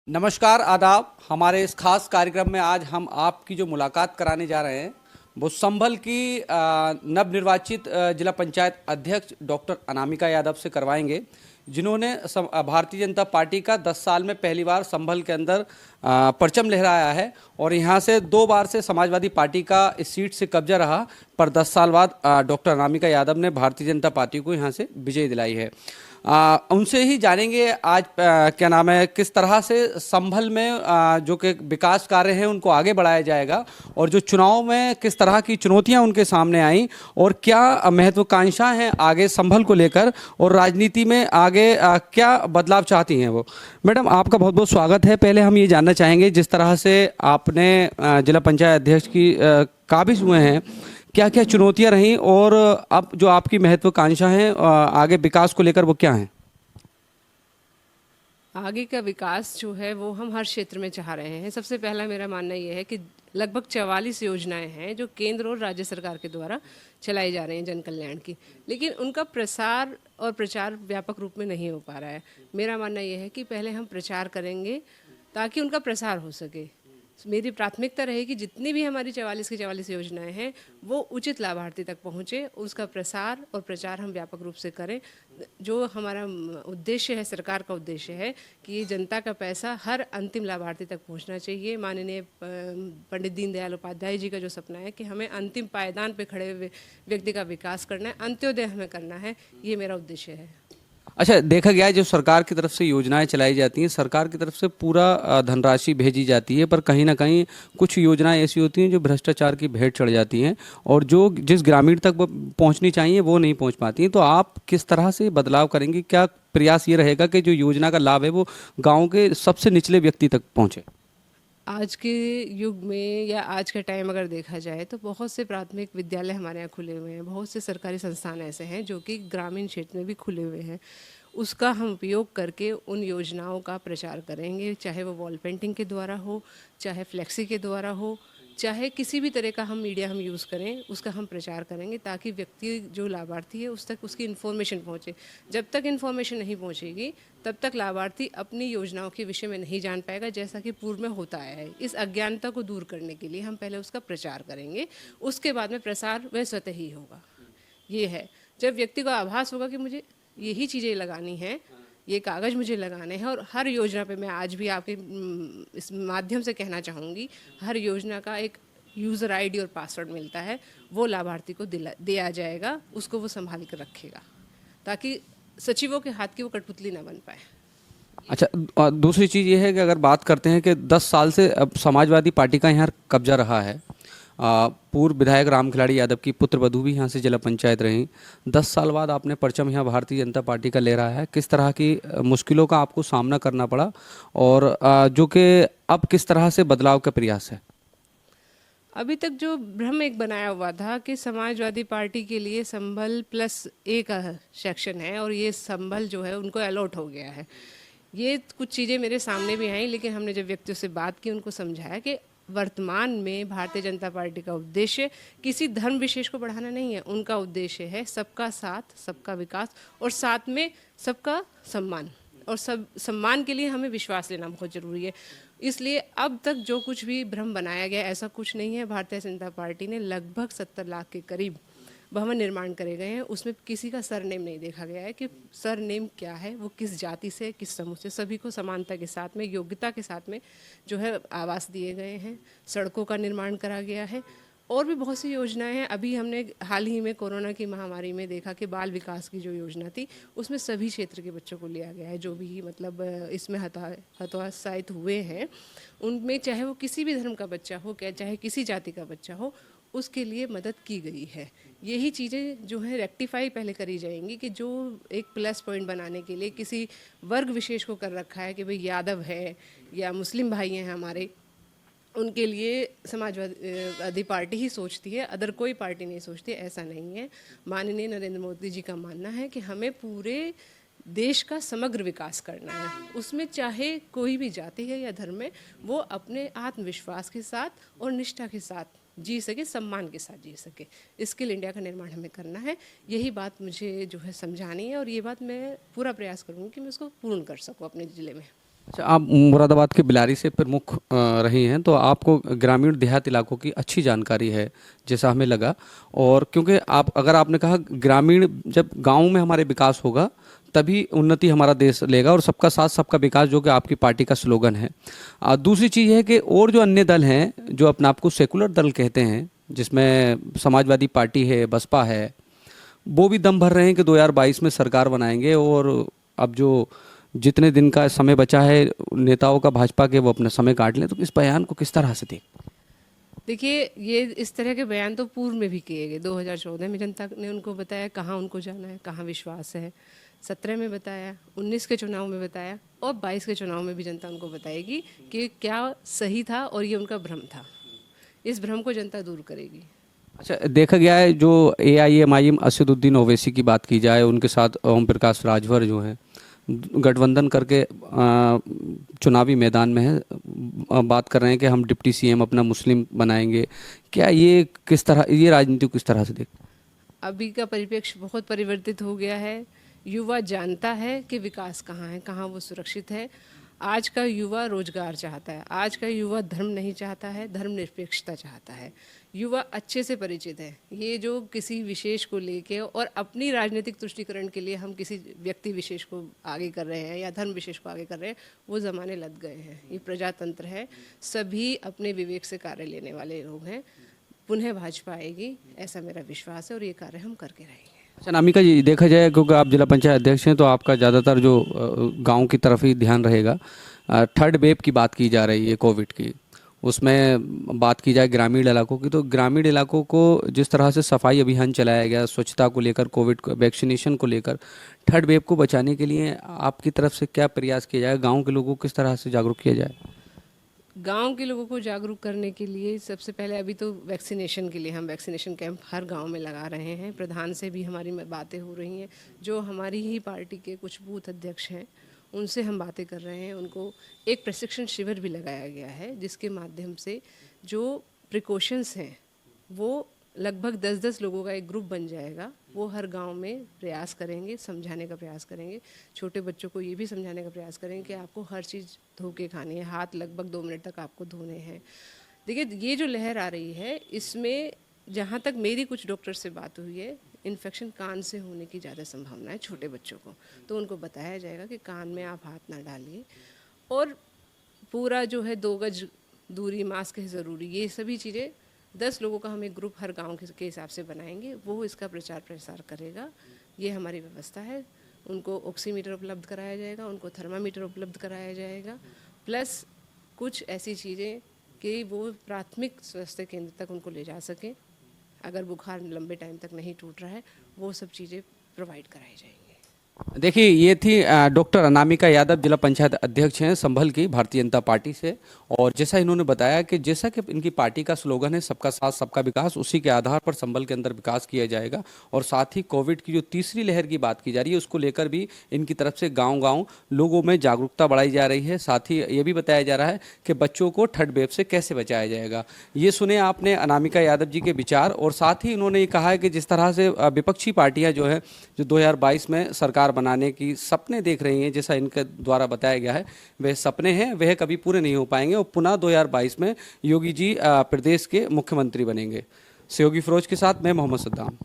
नमस्कार आदाब। हमारे इस खास कार्यक्रम में आज हम आपकी जो मुलाकात कराने जा रहे हैं वो संभल की नवनिर्वाचित जिला पंचायत अध्यक्ष डॉक्टर अनामिका यादव से करवाएंगे, जिन्होंने भारतीय जनता पार्टी का 10 साल में पहली बार संभल के अंदर परचम लहराया है और यहाँ से 2 बार से समाजवादी पार्टी का इस सीट से कब्जा रहा। पर 10 साल बाद डॉक्टर अनामिका यादव ने भारतीय जनता पार्टी को यहाँ से विजय दिलाई है। उनसे ही जानेंगे आज क्या नाम है, किस तरह से संभल में जो कि विकास कार्य हैं उनको आगे बढ़ाया जाएगा और जो चुनाव में किस तरह की चुनौतियां उनके सामने आई और क्या महत्वाकांक्षा हैं आगे संभल को लेकर और राजनीति में आगे क्या बदलाव चाहती हैं वो। मैडम, आपका बहुत बहुत स्वागत है। पहले हम ये जानना चाहेंगे, जिस तरह से आपने जिला पंचायत अध्यक्ष की काबिज हुए हैं, क्या क्या चुनौतियां रहीं और अब जो आपकी महत्वाकांक्षा है आगे विकास को लेकर वो क्या है? आगे का विकास जो है वो हम हर क्षेत्र में चाह रहे हैं। सबसे पहला मेरा मानना ये है कि लगभग 44 योजनाएं हैं जो केंद्र और राज्य सरकार के द्वारा चलाई जा रही हैं जन कल्याण की, लेकिन उनका प्रसार और प्रचार व्यापक रूप में नहीं हो पा रहा है। मेरा मानना ये है कि पहले हम प्रचार करेंगे ताकि उनका प्रसार हो सके। मेरी प्राथमिकता रहेगी जितनी भी हमारी 44 की 44 योजनाएं हैं वो उचित लाभार्थी तक पहुंचे, उसका प्रसार और प्रचार हम व्यापक रूप से करें। जो हमारा उद्देश्य है, सरकार का उद्देश्य है कि जनता का पैसा हर अंतिम लाभार्थी तक पहुंचना चाहिए। माननीय पंडित दीनदयाल उपाध्याय जी का जो सपना है कि हमें अंतिम पायदान पे खड़े हुए व्यक्ति का विकास करना है, अंत्योदय हमें करना है, ये मेरा उद्देश्य है। अच्छा, देखा गया है जो सरकार की तरफ से योजनाएं चलाई जाती हैं, सरकार की तरफ से पूरा धनराशि भेजी जाती है, पर कहीं ना कहीं कुछ योजनाएं ऐसी होती हैं जो भ्रष्टाचार की भेंट चढ़ जाती हैं और जो जिस ग्रामीण तक वो पहुंचनी चाहिए वो नहीं पहुंच पाती हैं। तो आप किस तरह से बदलाव करेंगे? क्या प्रयास ये रहेगा कि जो योजना का लाभ है वो गाँव के सबसे निचले व्यक्ति तक पहुँचे? आज के युग में या आज का टाइम अगर देखा जाए तो बहुत से प्राथमिक विद्यालय हमारे यहाँ खुले हुए हैं, बहुत से सरकारी संस्थान ऐसे हैं जो कि ग्रामीण क्षेत्र में भी खुले हुए हैं। उसका हम उपयोग करके उन योजनाओं का प्रचार करेंगे, चाहे वो वॉल पेंटिंग के द्वारा हो, चाहे फ्लेक्सी के द्वारा हो, चाहे किसी भी तरह का हम मीडिया हम यूज़ करें, उसका हम प्रचार करेंगे ताकि व्यक्ति जो लाभार्थी है उस तक उसकी इन्फॉर्मेशन पहुंचे। जब तक इन्फॉर्मेशन नहीं पहुंचेगी तब तक लाभार्थी अपनी योजनाओं के विषय में नहीं जान पाएगा, जैसा कि पूर्व में होता आया है। इस अज्ञानता को दूर करने के लिए हम पहले उसका प्रचार करेंगे, उसके बाद में प्रसार वह स्वतः ही होगा। ये है, जब व्यक्ति को आभास होगा कि मुझे यही चीज़ें लगानी हैं, ये कागज़ मुझे लगाने हैं, और हर योजना पे मैं आज भी आपके इस माध्यम से कहना चाहूँगी, हर योजना का एक यूज़र आईडी और पासवर्ड मिलता है, वो लाभार्थी को दिया जाएगा, उसको वो संभाल कर रखेगा ताकि सचिवों के हाथ की वो कठपुतली ना बन पाए। अच्छा, दूसरी चीज़ ये है कि अगर बात करते हैं कि 10 साल से अब समाजवादी पार्टी का यहाँ कब्जा रहा है, पूर्व विधायक राम खिलाड़ी यादव की पुत्रवधू भी यहाँ से जिला पंचायत रहीं, 10 साल बाद आपने परचम यहाँ भारतीय जनता पार्टी का ले रहा है, किस तरह की मुश्किलों का आपको सामना करना पड़ा और जो कि अब किस तरह से बदलाव का प्रयास है? अभी तक जो भ्रम एक बनाया हुआ था कि समाजवादी पार्टी के लिए संभल +1 का सेक्शन है और ये संभल जो है उनको अलॉट हो गया है, ये कुछ चीज़ें मेरे सामने भी आई, लेकिन हमने जब व्यक्तियों से बात की उनको समझाया कि वर्तमान में भारतीय जनता पार्टी का उद्देश्य किसी धर्म विशेष को बढ़ाना नहीं है। उनका उद्देश्य है सबका साथ, सबका विकास और साथ में सबका सम्मान, और सब सम्मान के लिए हमें विश्वास लेना बहुत ज़रूरी है। इसलिए अब तक जो कुछ भी भ्रम बनाया गया ऐसा कुछ नहीं है। भारतीय जनता पार्टी ने लगभग 70 लाख के करीब भवन निर्माण करे गए हैं, उसमें किसी का सरनेम नहीं देखा गया है कि सरनेम क्या है, वो किस जाति से, किस समूह से। सभी को समानता के साथ में, योग्यता के साथ में जो है आवास दिए गए हैं, सड़कों का निर्माण करा गया है, और भी बहुत सी योजनाएं हैं। अभी हमने हाल ही में कोरोना की महामारी में देखा कि बाल विकास की जो योजना थी उसमें सभी क्षेत्र के बच्चों को लिया गया है, जो भी मतलब इसमें हतोत्साहित हुए हैं उनमें, चाहे वो किसी भी धर्म का बच्चा हो, क्या चाहे किसी जाति का बच्चा हो, उसके लिए मदद की गई है। यही चीज़ें जो है रेक्टिफाई पहले करी जाएंगी कि जो एक प्लस पॉइंट बनाने के लिए किसी वर्ग विशेष को कर रखा है कि भाई यादव है या मुस्लिम भाई हैं हमारे, उनके लिए समाजवादी पार्टी ही सोचती है, अदर कोई पार्टी नहीं सोचती। ऐसा नहीं है। माननीय नरेंद्र मोदी जी का मानना है कि हमें पूरे देश का समग्र विकास करना है, उसमें चाहे कोई भी जाति है या धर्म है, वो अपने आत्मविश्वास के साथ और निष्ठा के साथ जी सके, सम्मान के साथ जी सके। स्किल इंडिया का निर्माण हमें करना है। यही बात मुझे जो है समझानी है और ये बात मैं पूरा प्रयास करूँगी कि मैं उसको पूर्ण कर सकूँ अपने ज़िले में। अच्छा, आप मुरादाबाद के बिलारी से प्रमुख रही हैं, तो आपको ग्रामीण देहात इलाकों की अच्छी जानकारी है जैसा हमें लगा। और क्योंकि आप, अगर आपने कहा ग्रामीण, जब गांव में हमारे विकास होगा तभी उन्नति हमारा देश लेगा, और सबका साथ सबका विकास जो कि आपकी पार्टी का स्लोगन है। दूसरी चीज़ है कि और जो अन्य दल हैं जो अपने आप को सेकुलर दल कहते हैं, जिसमें समाजवादी पार्टी है, बसपा है, वो भी दम भर रहे हैं कि 2022 में सरकार बनाएंगे। और अब जो जितने दिन का समय बचा है नेताओं का भाजपा के, वो अपना समय काट लें, तो इस बयान को किस तरह से देख। देखिए, ये इस तरह के बयान तो पूर्व में भी किए गए। 2014 में जनता ने उनको बताया कहाँ उनको जाना है, कहाँ विश्वास है। 17 में बताया, 19 के चुनाव में बताया, और 22 के चुनाव में भी जनता उनको बताएगी कि क्या सही था और ये उनका भ्रम था। इस भ्रम को जनता दूर करेगी। अच्छा, देखा गया है जो AIMIM असदुद्दीन ओवैसी की बात की जाए, उनके साथ ओम प्रकाश राजभर जो हैं गठबंधन करके चुनावी मैदान में है, बात कर रहे हैं कि हम डिप्टी CM अपना मुस्लिम बनाएंगे। क्या ये किस तरह, ये राजनीति को किस तरह से देख। अभी का परिप्रेक्ष्य बहुत परिवर्तित हो गया है। युवा जानता है कि विकास कहाँ है, कहाँ वो सुरक्षित है। आज का युवा रोजगार चाहता है, आज का युवा धर्म नहीं चाहता है, धर्मनिरपेक्षता चाहता है। युवा अच्छे से परिचित है। ये जो किसी विशेष को लेके और अपनी राजनीतिक तुष्टीकरण के लिए हम किसी व्यक्ति विशेष को आगे कर रहे हैं या धर्म विशेष को आगे कर रहे हैं, वो ज़माने लग गए हैं। ये प्रजातंत्र है, सभी अपने विवेक से कार्य लेने वाले लोग हैं। पुनः भाजपा आएगी, ऐसा मेरा विश्वास है, और ये कार्य हम करके रहेंगे। अच्छा अनामिका जी, देखा जाए क्योंकि आप जिला पंचायत अध्यक्ष हैं, तो आपका ज़्यादातर जो गांव की तरफ ही ध्यान रहेगा। थर्ड वेव की बात की जा रही है कोविड की, उसमें बात की जाए ग्रामीण इलाकों की, तो ग्रामीण इलाकों को जिस तरह से सफाई अभियान चलाया गया, स्वच्छता को लेकर, कोविड वैक्सीनेशन को लेकर, थर्ड वेव को बचाने के लिए आपकी तरफ से क्या प्रयास किया जाए, गाँव के लोगों को किस तरह से जागरूक किया जाए। गांव के लोगों को जागरूक करने के लिए सबसे पहले अभी तो वैक्सीनेशन के लिए हम वैक्सीनेशन कैंप हर गांव में लगा रहे हैं। प्रधान से भी हमारी बातें हो रही हैं। जो हमारी ही पार्टी के कुछ बूथ अध्यक्ष हैं उनसे हम बातें कर रहे हैं। उनको एक प्रशिक्षण शिविर भी लगाया गया है, जिसके माध्यम से जो प्रिकॉशंस हैं वो लगभग 10-10 लोगों का एक ग्रुप बन जाएगा। वो हर गांव में प्रयास करेंगे, समझाने का प्रयास करेंगे। छोटे बच्चों को ये भी समझाने का प्रयास करेंगे कि आपको हर चीज़ धो के खानी है, हाथ लगभग 2 मिनट तक आपको धोने हैं। देखिए, ये जो लहर आ रही है, इसमें जहाँ तक मेरी कुछ डॉक्टर से बात हुई है, इन्फेक्शन कान से होने की ज़्यादा संभावना है छोटे बच्चों को। तो उनको बताया जाएगा कि कान में आप हाथ ना डालिए, और पूरा जो है 2 गज दूरी, मास्क है ज़रूरी, ये सभी चीज़ें 10 लोगों का हम एक ग्रुप हर गांव के हिसाब से बनाएंगे। वो इसका प्रचार प्रसार करेगा। ये हमारी व्यवस्था है। उनको ऑक्सीमीटर उपलब्ध कराया जाएगा, उनको थर्मामीटर उपलब्ध कराया जाएगा, प्लस कुछ ऐसी चीज़ें कि वो प्राथमिक स्वास्थ्य केंद्र तक उनको ले जा सकें। अगर बुखार लंबे टाइम तक नहीं टूट रहा है, वो सब चीज़ें प्रोवाइड कराई जाएंगी। देखिए, ये थी डॉक्टर अनामिका यादव, जिला पंचायत अध्यक्ष हैं संभल की भारतीय जनता पार्टी से। और जैसा इन्होंने बताया कि जैसा कि इनकी पार्टी का स्लोगन है सबका साथ सबका विकास, उसी के आधार पर संभल के अंदर विकास किया जाएगा। और साथ ही कोविड की जो तीसरी लहर की बात की जा रही है, उसको लेकर भी इनकी तरफ से गाँव-गाँव लोगों में जागरूकता बढ़ाई जा रही है। साथ ही ये भी बताया जा रहा है कि बच्चों को थर्ड वेव से कैसे बचाया जाएगा। ये सुने आपने अनामिका यादव जी के विचार। और साथ ही उन्होंने ये कहा है कि जिस तरह से विपक्षी पार्टियाँ जो है, जो 2022 में सरकार बनाने की सपने देख रही हैं, जैसा इनके द्वारा बताया गया है, वह सपने हैं, वह कभी पूरे नहीं हो पाएंगे। और पुनः 2022 में योगी जी प्रदेश के मुख्यमंत्री बनेंगे। सहयोगी फिरोज के साथ मैं मोहम्मद सद्दाम।